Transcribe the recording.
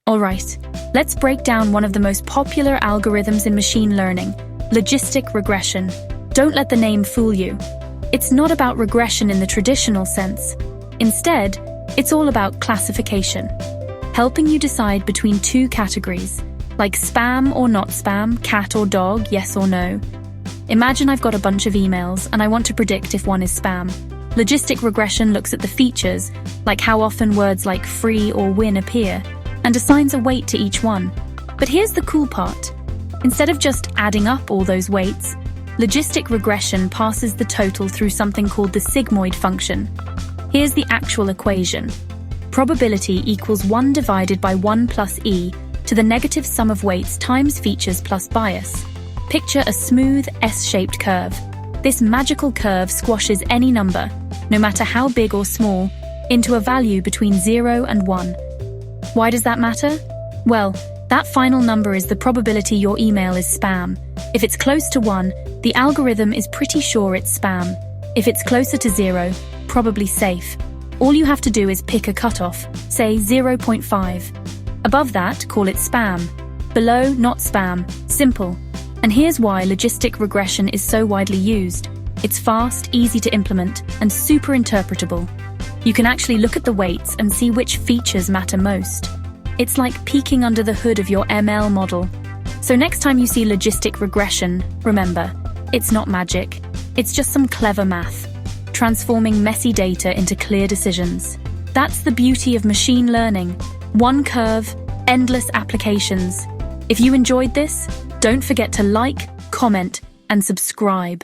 Alright, let's break down one of the most popular algorithms in machine learning, logistic regression. Don't let the name fool you. It's not about regression in the traditional sense. Instead, it's all about classification, helping you decide between two categories, like spam or not spam, cat or dog, yes or no. Imagine I've got a bunch of emails and I want to predict if one is spam. Logistic regression looks at the features, like how often words like free or win appear, and assigns a weight to each one. But here's the cool part. Instead of just adding up all those weights, logistic regression passes the total through something called the sigmoid function. Here's the actual equation. Probability equals 1 divided by 1 plus e to the negative sum of weights times features plus bias. Picture a smooth S-shaped curve. This magical curve squashes any number, no matter how big or small, into a value between 0 and 1. Why does that matter? Well, that final number is the probability your email is spam. If it's close to 1, the algorithm is pretty sure it's spam. If it's closer to 0, probably safe. All you have to do is pick a cutoff, say 0.5. Above that, call it spam. Below, not spam. Simple. And here's why logistic regression is so widely used. It's fast, easy to implement, and super interpretable. You can actually look at the weights and see which features matter most. It's like peeking under the hood of your ML model. So next time you see logistic regression, remember, it's not magic. It's just some clever math, transforming messy data into clear decisions. That's the beauty of machine learning. One curve, endless applications. If you enjoyed this, don't forget to like, comment, and subscribe.